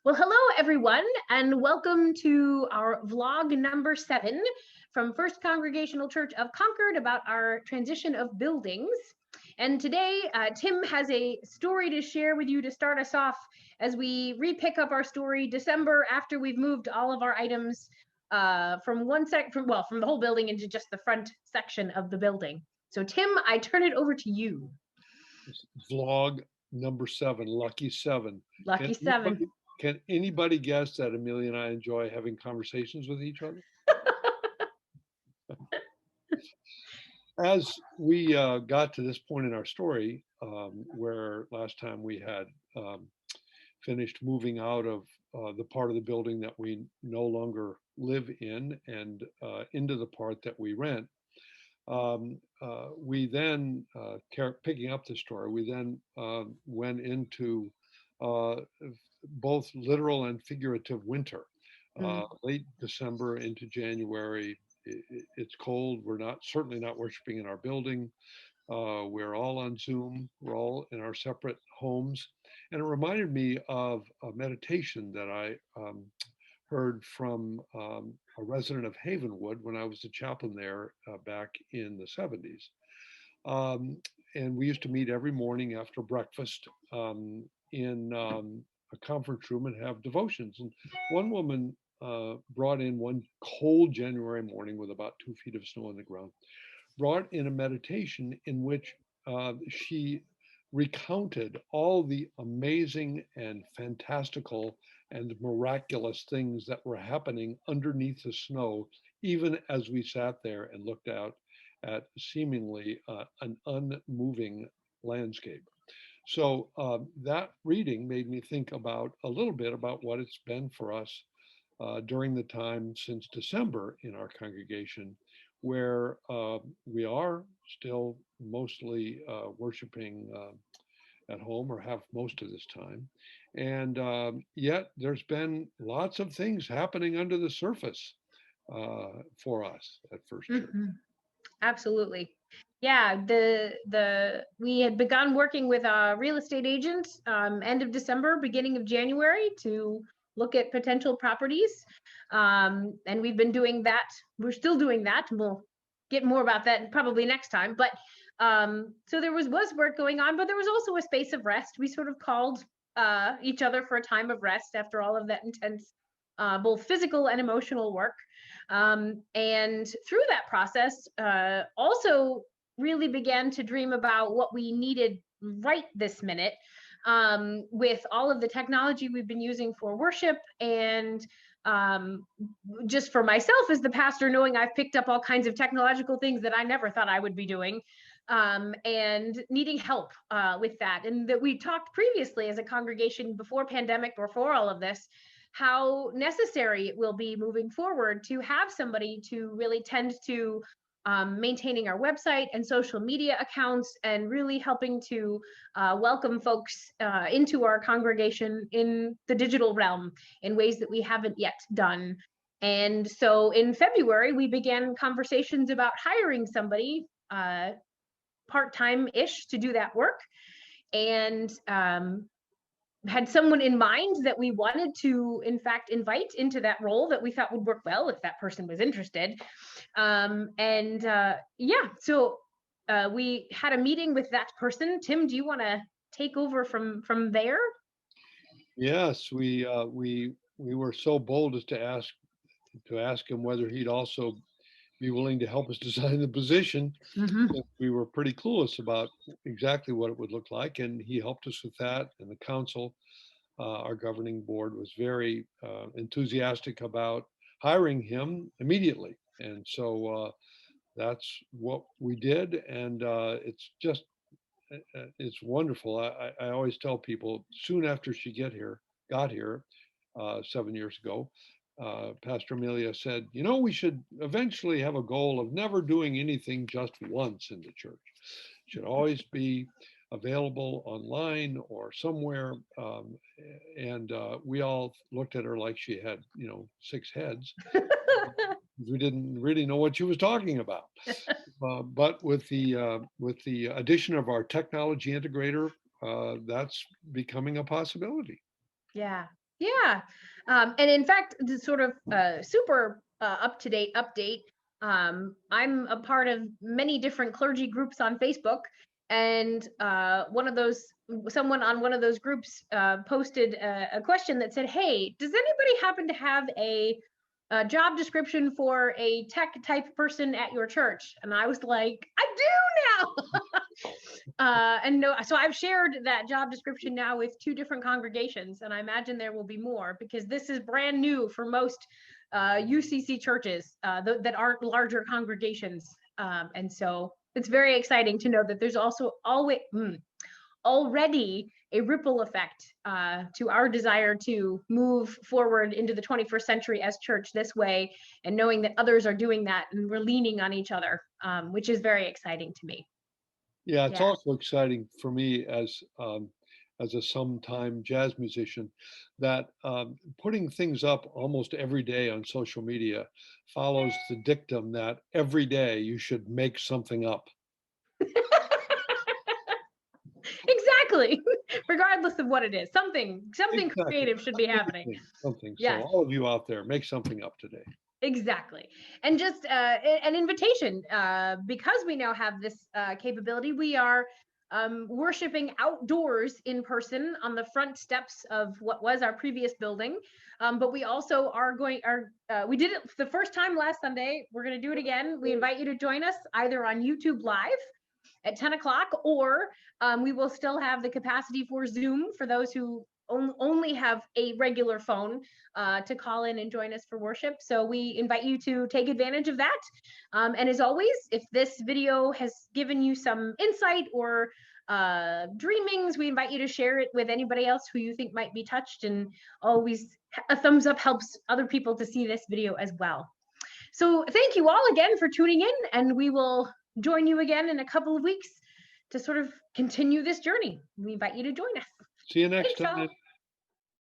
Well, hello everyone, and welcome to our vlog number 7 from First Congregational Church of Concord about our transition of buildings. And today, Tim has a story to share with you to start us off as we re-pick up our story December after we've moved all of our items from the whole building into just the front section of the building. So Tim, I turn it over to you. Vlog number 7, lucky 7. Lucky 7. Can anybody guess that Amelia and I enjoy having conversations with each other? As we got to this point in our story, where last time we had finished moving out of the part of the building that we no longer live in and into the part that we rent, we then, picking up the story, we then went into both literal and figurative winter. Late December into January, it's cold. We're certainly not worshiping in our building. We're all on Zoom. We're all in our separate homes. And it reminded me of a meditation that I heard from a resident of Havenwood when I was the chaplain there back in the 70s. And we used to meet every morning after breakfast in a conference room and have devotions. And one woman brought in one cold January morning with about 2 feet of snow on the ground, brought in a meditation in which she recounted all the amazing and fantastical and miraculous things that were happening underneath the snow, even as we sat there and looked out at seemingly an unmoving landscape. So that reading made me think about a little bit about what it's been for us during the time since December in our congregation, where we are still mostly worshiping at home, or have most of this time. And yet there's been lots of things happening under the surface for us at First Church. Absolutely. Yeah, we had begun working with a real estate agent end of December, beginning of January to look at potential properties. And we've been doing that. We're still doing that. We'll get more about that probably next time. But so there was work going on, but there was also a space of rest. We sort of called each other for a time of rest after all of that intense both physical and emotional work. And through that process, also really began to dream about what we needed right this minute with all of the technology we've been using for worship, and just for myself as the pastor, knowing I've picked up all kinds of technological things that I never thought I would be doing, and needing help with that. And that we talked previously as a congregation before pandemic, before all of this, how necessary it will be moving forward to have somebody to really tend to maintaining our website and social media accounts, and really helping to welcome folks into our congregation in the digital realm in ways that we haven't yet done. And so in February, we began conversations about hiring somebody part-time-ish to do that work, and had someone in mind that we wanted to, in fact, invite into that role that we thought would work well if that person was interested. So we had a meeting with that person. Tim, do you want to take over from there? Yes, we were so bold as to ask him whether he'd also be willing to help us design the position. We were pretty clueless about exactly what it would look like, and he helped us with that. And the council, our governing board, was very enthusiastic about hiring him immediately. And so that's what we did, and it's wonderful. I always tell people, soon after she got here 7 years ago, Pastor Amelia said, we should eventually have a goal of never doing anything just once in the church. It should always be available online or somewhere. And we all looked at her like she had, 6 heads. We didn't really know what she was talking about. But with the addition of our technology integrator, that's becoming a possibility. Yeah. Yeah. And in fact, the sort of super up-to-date update, I'm a part of many different clergy groups on Facebook. And someone on one of those groups posted a question that said, "Hey, does anybody happen to have a job description for a tech type person at your church?" And I was like, "I do now." And no, so I've shared that job description now with 2 different congregations, and I imagine there will be more because this is brand new for most UCC churches that aren't larger congregations. And so it's very exciting to know that there's also already a ripple effect to our desire to move forward into the 21st century as church this way, and knowing that others are doing that and we're leaning on each other, which is very exciting to me. Yeah, it's Yeah. also exciting for me as a sometime jazz musician that putting things up almost every day on social media follows the dictum that every day you should make something up. Exactly. Regardless of what it is, something Exactly. creative should be happening. Something, something. So Yes, all of you out there, make something up today. exactly. And just an invitation, because we now have this capability, we are worshiping outdoors in person on the front steps of what was our previous building. But we also we did it the first time last Sunday. We're going to do it again. We invite you to join us either on YouTube Live at 10 o'clock, or we will still have the capacity for Zoom for those who only have a regular phone to call in and join us for worship. So we invite you to take advantage of that. And as always, if this video has given you some insight or dreamings, we invite you to share it with anybody else who you think might be touched. And always a thumbs up helps other people to see this video as well. So thank you all again for tuning in, and we will join you again in a couple of weeks to sort of continue this journey. We invite you to join us. See you next Thanks, all. time.